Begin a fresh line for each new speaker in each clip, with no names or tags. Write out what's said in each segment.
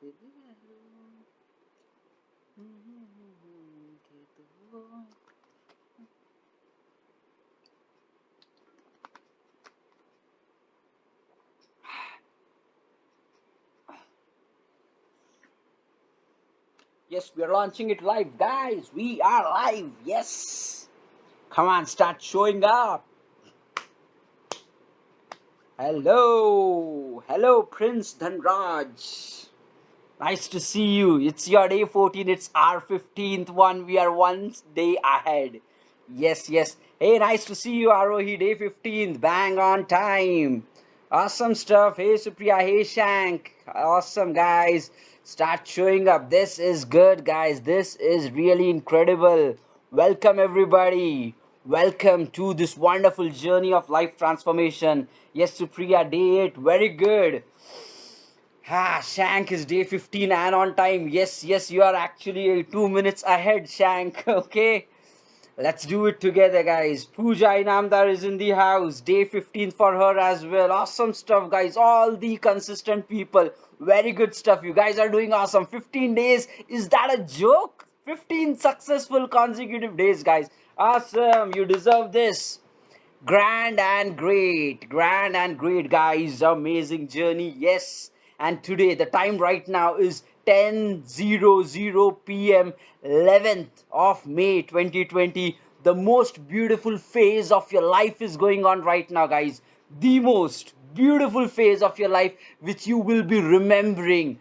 Yes, we are launching it live, guys. We are live. Yes. Come on, start showing up. Hello. Hello, Prince Dhanraj. Nice to see you. It's your day 14. It's our 15th one. We are one day ahead. Yes, yes. Hey, nice to see you, Arohi. Day 15th. Bang on time. Awesome stuff. Hey, Supriya. Hey, Shank. Awesome, guys. Start showing up. This is good, guys. This is really incredible. Welcome, everybody. Welcome to this wonderful journey of life transformation. Yes, Supriya. Day 8. Very good. Shank is day 15 and on time. Yes, yes, you are actually 2 minutes ahead, Shank. Okay, let's do it together, guys. Pooja Inamdar is in the house. Day 15 for her as well. Awesome stuff, guys. All the consistent people. Very good stuff. You guys are doing awesome. 15 days. Is that a joke? 15 successful consecutive days, guys. Awesome. You deserve this. Grand and great, guys. Amazing journey, yes. And today the time right now is 10:00 p.m. 11th of May 2020. The most beautiful phase of your life is going on right now, guys. The most beautiful phase of your life, which you will be remembering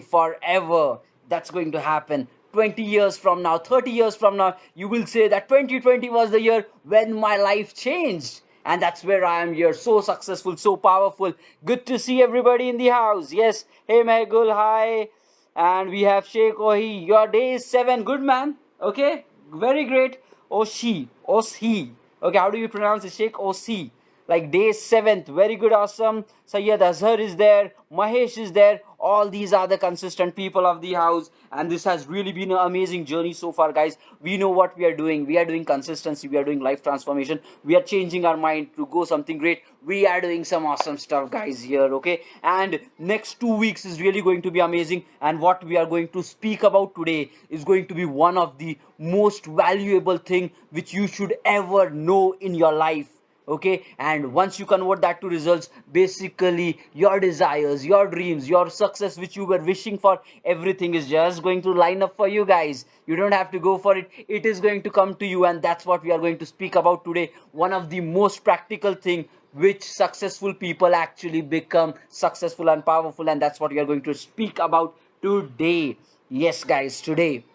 forever. That's going to happen. 20 years from now, 30 years from now, you will say that 2020 was the year when my life changed. And that's where I am here. So successful, so powerful. Good to see everybody in the house. Yes. Hey, Mehgul. Hi. And we have Sheikh Ohi. Your day is 7. Good, man. Okay. Very great. Oshi. Oshi. Okay. How do you pronounce it? Sheikh Oshi. Like day 7th, very good, awesome. Sayyid Azhar is there, Mahesh is there. All these are the consistent people of the house, and this has really been an amazing journey so far, guys. We know what we are doing. We are doing consistency, we are doing life transformation, we are changing our mind to go something great. We are doing some awesome stuff, guys, here. Okay, and next 2 weeks is really going to be amazing, and what we are going to speak about today is going to be one of the most valuable thing which you should ever know in your life. Okay, and once you convert that to results, basically your desires, your dreams, your success which you were wishing for, everything is just going to line up for you, guys. You don't have to go for it, it is going to come to you. And that's what we are going to speak about today. One of the most practical thing which successful people actually become successful and powerful, and that's what we are going to speak about today. Yes, guys, today.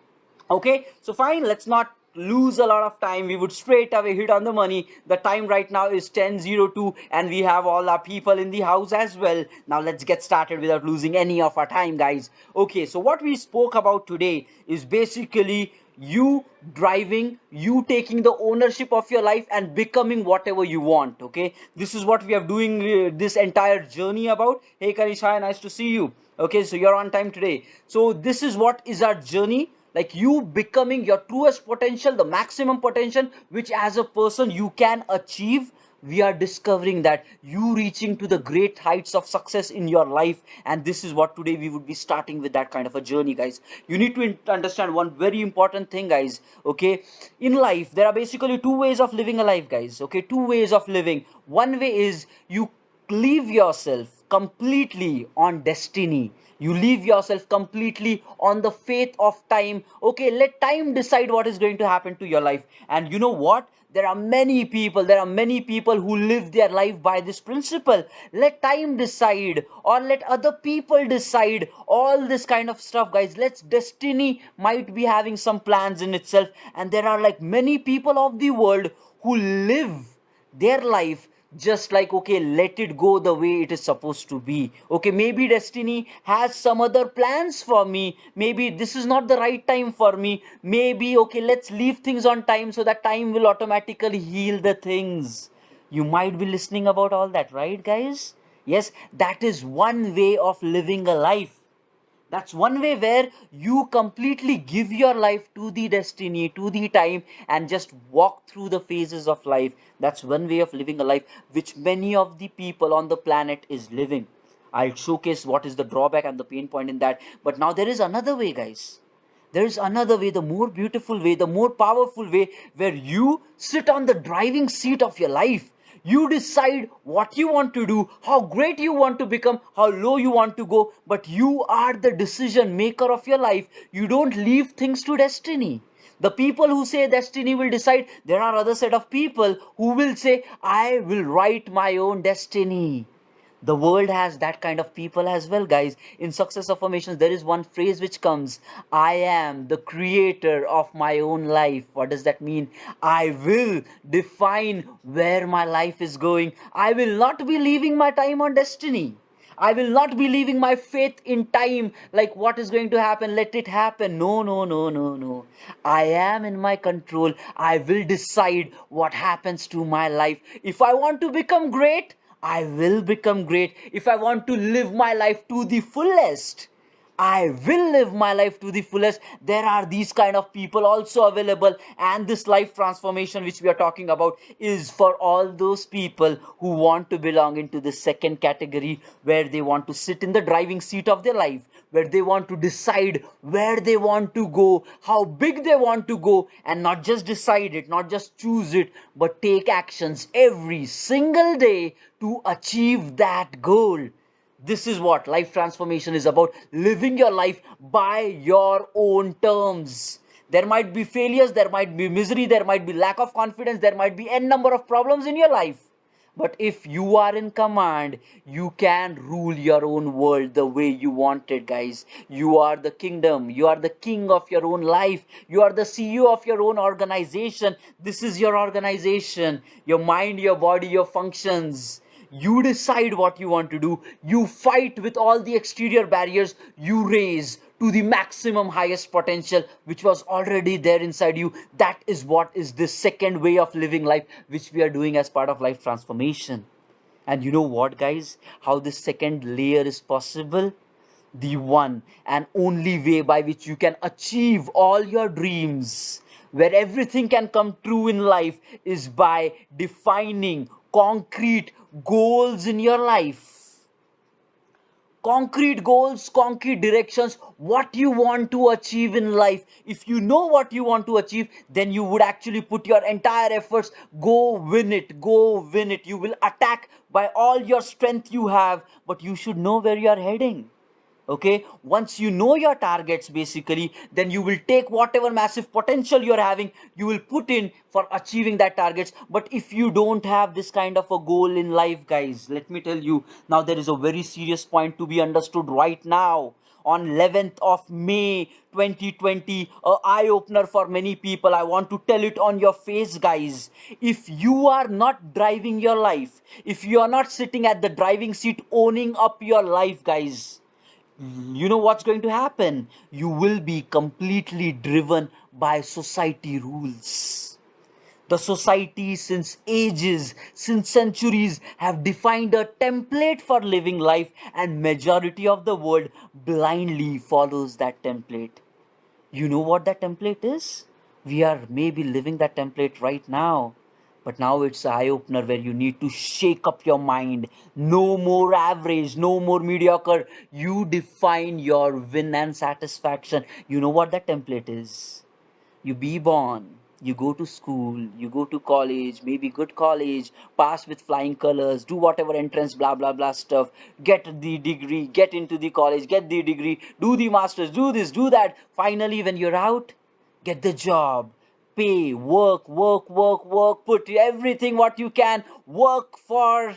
Okay, so fine, let's not lose a lot of time. We would straight away hit on the money. The time right now is 10:02, and we have all our people in the house as well. Now let's get started without losing any of our time, guys. Okay, so what we spoke about today is basically you driving, you taking the ownership of your life and becoming whatever you want. Okay, this is what we are doing this entire journey about. Hey Karisha, nice to see you. Okay, so you're on time today. So this is what is our journey, like you becoming your truest potential, the maximum potential which as a person you can achieve. We are discovering that you reaching to the great heights of success in your life, and this is what today we would be starting with, that kind of a journey, guys. You need to understand one very important thing, guys. Okay, in life there are basically two ways of living a life, guys. Okay, two ways of living. One way is you leave yourself completely on destiny. You leave yourself completely on the faith of time. Okay, let time decide what is going to happen to your life. And you know what, there are many people who live their life by this principle. Let time decide, or let other people decide, all this kind of stuff, guys. Let's destiny might be having some plans in itself, and there are like many people of the world who live their life just like, okay, let it go the way it is supposed to be. Okay, maybe destiny has some other plans for me, maybe this is not the right time for me, maybe, okay, let's leave things on time so that time will automatically heal the things. You might be listening about all that, right, guys? Yes, that is one way of living a life. That's one way where you completely give your life to the destiny, to the time, and just walk through the phases of life. That's one way of living a life which many of the people on the planet is living. I'll showcase what is the drawback and the pain point in that. But now there is another way, guys. There is another way, the more beautiful way, the more powerful way, where you sit on the driving seat of your life. You decide what you want to do, how great you want to become, how low you want to go, but you are the decision maker of your life. You don't leave things to destiny. The people who say destiny will decide, there are other set of people who will say, I will write my own destiny. The world has that kind of people as well, guys. In success affirmations, there is one phrase which comes, I am the creator of my own life. What does that mean? I will define where my life is going. I will not be leaving my time on destiny. I will not be leaving my faith in time, like what is going to happen, let it happen. No, no, no, no, no. I am in my control. I will decide what happens to my life. If I want to become great, I will become great. If I want to live my life to the fullest, I will live my life to the fullest. There are these kind of people also available, and this life transformation which we are talking about is for all those people who want to belong into the second category, where they want to sit in the driving seat of their life, where they want to decide where they want to go, how big they want to go, and not just decide it, not just choose it, but take actions every single day to achieve that goal. This is what life transformation is about, living your life by your own terms. There might be failures, there might be misery, there might be lack of confidence, there might be n number of problems in your life. But if you are in command, you can rule your own world the way you want it, guys. You are the kingdom. You are the king of your own life. You are the CEO of your own organization. This is your organization. Your mind, your body, your functions. You decide what you want to do. You fight with all the exterior barriers. You raise to the maximum highest potential which was already there inside you. That is what is the second way of living life, which we are doing as part of life transformation. And you know what, guys? How this second layer is possible? The one and only way by which you can achieve all your dreams, where everything can come true in life, is by defining concrete goals in your life. Concrete goals, concrete directions, what you want to achieve in life. If you know what you want to achieve, then you would actually put your entire efforts, go win it, go win it. You will attack by all your strength you have, but you should know where you are heading. Okay, once you know your targets, basically, then you will take whatever massive potential you're having, you will put in for achieving that targets. But if you don't have this kind of a goal in life, guys, let me tell you, now there is a very serious point to be understood right now. On 11th of May 2020, a eye-opener for many people. I want to tell it on your face, guys. If you are not driving your life, if you are not sitting at the driving seat owning up your life, guys, you know what's going to happen? You will be completely driven by society rules. The society, since ages, since centuries, have defined a template for living life, and majority of the world blindly follows that template. You know what that template is? We are maybe living that template right now. But now it's an eye opener where you need to shake up your mind. No more average, no more mediocre. You define your win and satisfaction. You know what that template is? You be born, you go to school, you go to college, maybe good college, pass with flying colors, do whatever entrance, blah blah blah stuff, get the degree, get into the college, get the degree, do the masters, do this, do that. Finally, when you're out, get the job, pay, work, work, work, work, put everything what you can, work for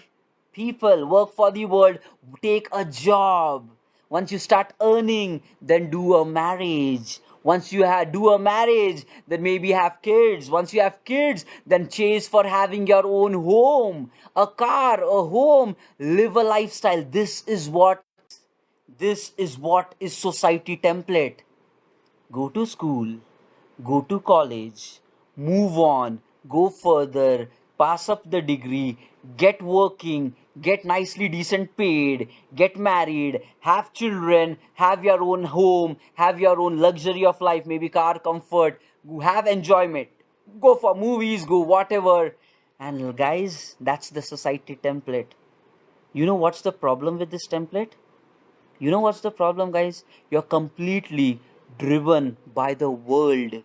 people, work for the world, take a job. Once you start earning, then do a marriage. Once you do a marriage, then maybe have kids. Once you have kids, then chase for having your own home, a car, a home, live a lifestyle. This is what is society template. Go to school, go to college, move on, go further, pass up the degree, get working, get nicely decent paid, get married, have children, have your own home, have your own luxury of life, maybe car comfort, have enjoyment, go for movies, go whatever. And guys, that's the society template. You know what's the problem with this template? You know what's the problem, guys? You're completely driven by the world,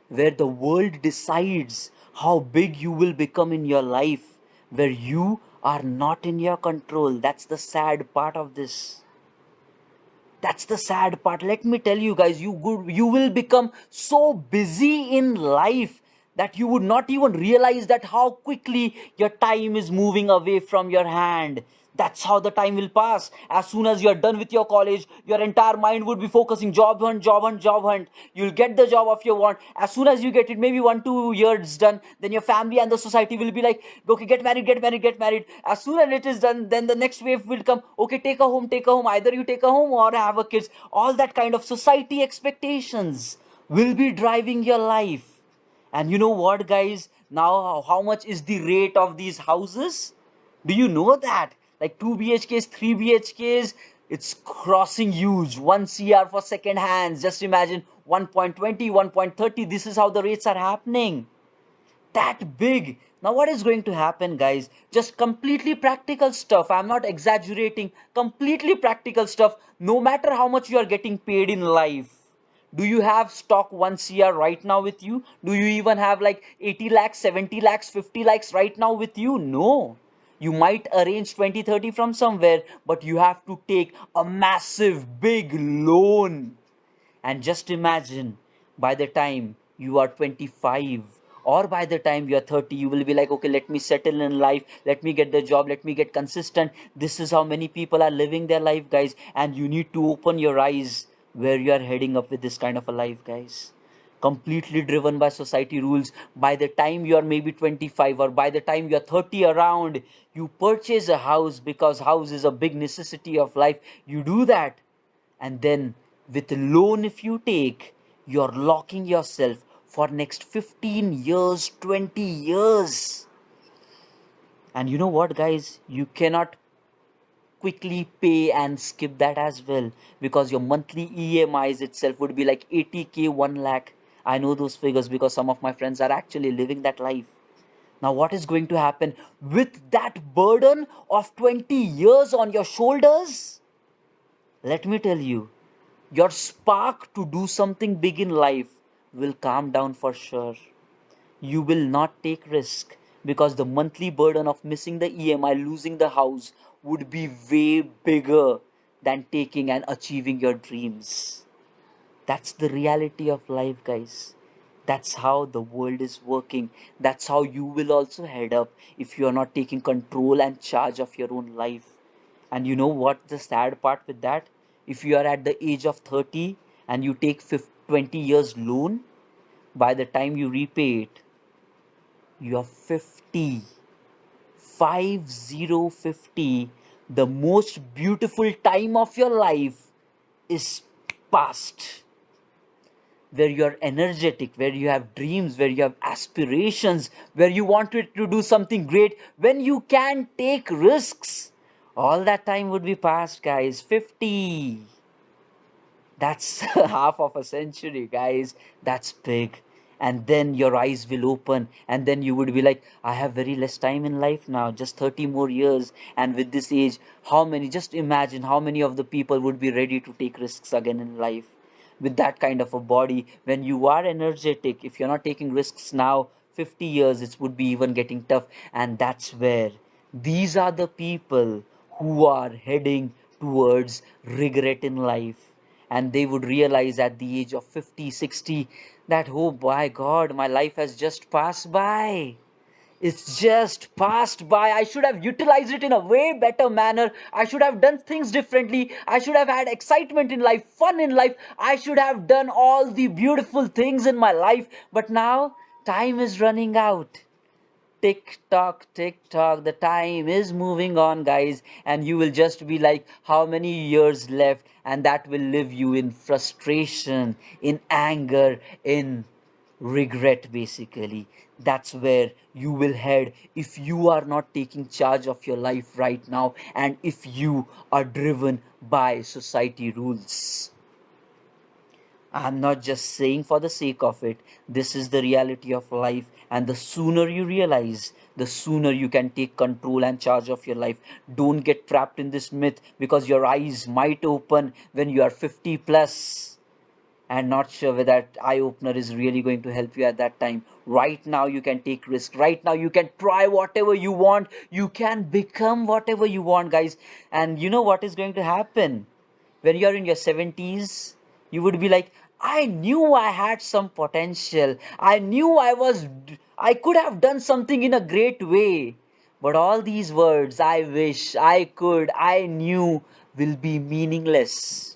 where the world decides how big you will become in your life, where you are not in your control. That's the sad part of this. That's the sad part. Let me tell you guys, you will become so busy in life that you would not even realize that how quickly your time is moving away from your hand. That's how the time will pass. As soon as you're done with your college, your entire mind would be focusing job hunt, job hunt, job hunt. You'll get the job of your want. As soon as you get it, maybe 1 2 years done, then your family and the society will be like, okay, get married, get married, get married. As soon as it is done, then the next wave will come. Okay, take a home, take a home. Either you take a home or have a kids. All that kind of society expectations will be driving your life. And you know what, guys? Now, how much is the rate of these houses? Do you know that? Like 2 BHKs, 3 BHKs, it's crossing huge. 1 CR for second hands. Just imagine 1.20, 1.30. This is how the rates are happening. That big. Now, what is going to happen, guys? Just completely practical stuff. I'm not exaggerating. Completely practical stuff. No matter how much you are getting paid in life. Do you have stock 1 CR right now with you? Do you even have like 80 lakhs, 70 lakhs, 50 lakhs right now with you? No. You might arrange 20, 30 from somewhere, but you have to take a massive, big loan. And just imagine, by the time you are 25 or by the time you are 30, you will be like, okay, let me settle in life, let me get the job, let me get consistent. This is how many people are living their life, guys. And you need to open your eyes where you are heading up with this kind of a life, guys. Completely driven by society rules. By the time you are maybe 25 or by the time you are 30 around, you purchase a house because house is a big necessity of life. You do that, and then with a loan if you take, you're locking yourself for next 15 years, 20 years. And you know what, guys? You cannot quickly pay and skip that as well, because your monthly EMIs itself would be like 80k, 1 lakh. I know those figures because some of my friends are actually living that life. Now, what is going to happen with that burden of 20 years on your shoulders? Let me tell you, your spark to do something big in life will calm down for sure. You will not take risk because the monthly burden of missing the EMI, losing the house would be way bigger than taking and achieving your dreams. That's the reality of life, guys. That's how the world is working. That's how you will also head up if you are not taking control and charge of your own life. And you know what the sad part with that? If you are at the age of 30 and you take 20 years loan, by the time you repay it, you are 50. 50. The most beautiful time of your life is past, where you are energetic, where you have dreams, where you have aspirations, where you wanted to do something great, when you can take risks. All that time would be past, guys. 50. That's half of a century, guys. That's big. And then your eyes will open, and then you would be like, I have very less time in life now, just 30 more years. And with this age, how many, just imagine how many of the people would be ready to take risks again in life with that kind of a body. When you are energetic, if you're not taking risks now, 50 years, it would be even getting tough. And that's where these are the people who are heading towards regret in life, and they would realize at the age of 50, 60 that, oh my god, my life has just passed by. It's just passed by. I should have utilized it in a way better manner. I should have done things differently. I should have had excitement in life, fun in life. I should have done all the beautiful things in my life. But now time is running out. Tick tock, tick tock. The time is moving on, guys, and you will just be like, how many years left? And that will leave you in frustration, in anger, in regret, basically. That's where you will head if you are not taking charge of your life right now, and if you are driven by society rules. I'm not just saying for the sake of it. This is the reality of life. And the sooner you realize, the sooner you can take control and charge of your life. Don't get trapped in this myth, because your eyes might open when you are 50 plus and not sure whether that eye opener is really going to help you at that time. Right now you can take risk. Right now you can try whatever you want. You can become whatever you want, guys. And you know what is going to happen? When you're in your 70s, you would be like, I knew I had some potential. I could have done something in a great way. But all these words, I wish, I could, I knew, will be meaningless.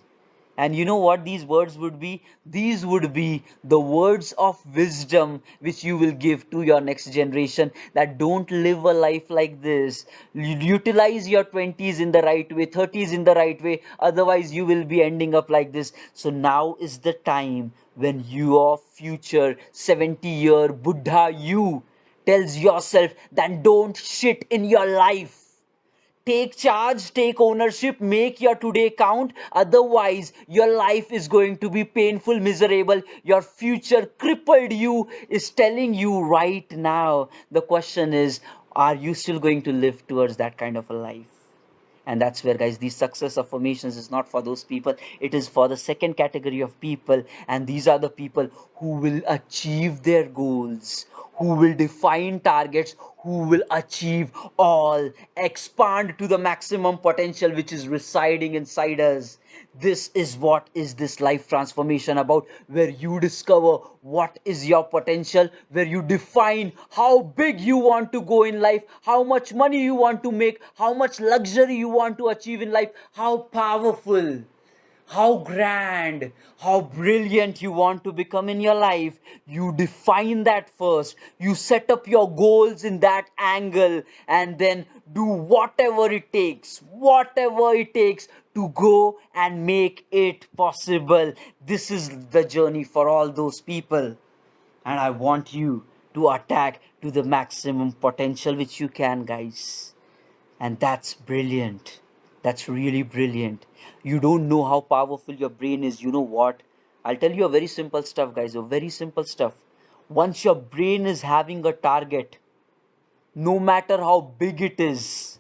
And you know what these words would be? These would be the words of wisdom which you will give to your next generation, that don't live a life like this. Utilize your 20s in the right way, 30s in the right way. Otherwise, you will be ending up like this. So now is the time when your future 70-year Buddha you tells yourself that don't shit in your life. Take charge, take ownership, make your today count. Otherwise, your life is going to be painful, miserable. Your future crippled you is telling you right now. The question is, are you still going to live towards that kind of a life? And that's where, guys, these success affirmations is not for those people. It is for the second category of people. And these are the people who will achieve their goals, who will define targets, who will achieve all, expand to the maximum potential which is residing inside us. This is what is this life transformation about, where you discover what is your potential, where you define how big you want to go in life, how much money you want to make, how much luxury you want to achieve in life, how powerful, how grand, how brilliant you want to become in your life. You define that first. You set up your goals in that angle, and then do whatever it takes to go and make it possible. This is the journey for all those people. And I want you to attack to the maximum potential which you can, guys. And that's brilliant. That's really brilliant. You don't know how powerful your brain is. You know what? I'll tell you a very simple stuff, guys. A very simple stuff. Once your brain is having a target, no matter how big it is,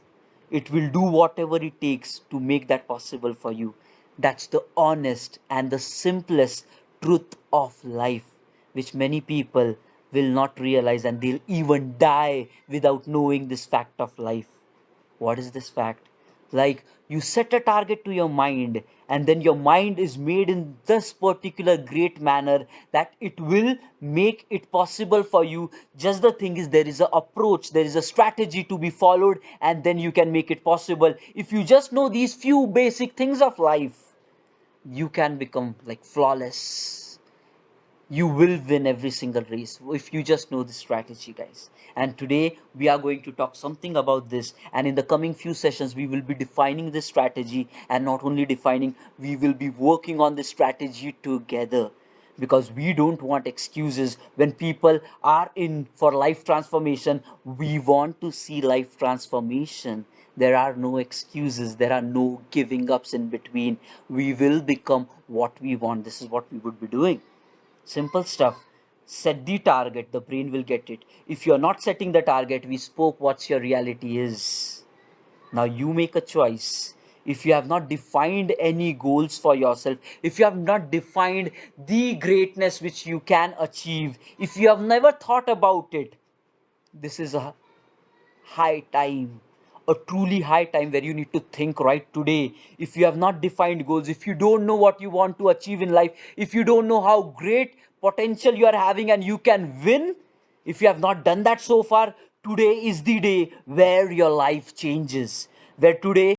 it will do whatever it takes to make that possible for you. That's the honest and the simplest truth of life, which many people will not realize, and they'll even die without knowing this fact of life. What is this fact? Like, you set a target to your mind, and then your mind is made in this particular great manner that it will make it possible for you. Just the thing is, there is a approach, there is a strategy to be followed, and then you can make it possible. If you just know these few basic things of life, you can become like flawless. You will win every single race if you just know this strategy, guys. And today we are going to talk something about this, and in the coming few sessions we will be defining this strategy. And not only defining, we will be working on this strategy together, because we don't want excuses. When people are in for life transformation, we want to see life transformation. There are no excuses, there are no giving ups in between. We will become what we want. This is what we would be doing. Simple stuff. Set the target, the brain will get it. If you're not setting the target, we spoke what's your reality is. Now you make a choice. If you have not defined any goals for yourself, if you have not defined the greatness which you can achieve, if you have never thought about it, this is a high time, a truly high time, where you need to think right today. If you have not defined goals, if you don't know what you want to achieve in life, if you don't know how great potential you are having and you can win, if you have not done that so far, today is the day where your life changes. Where today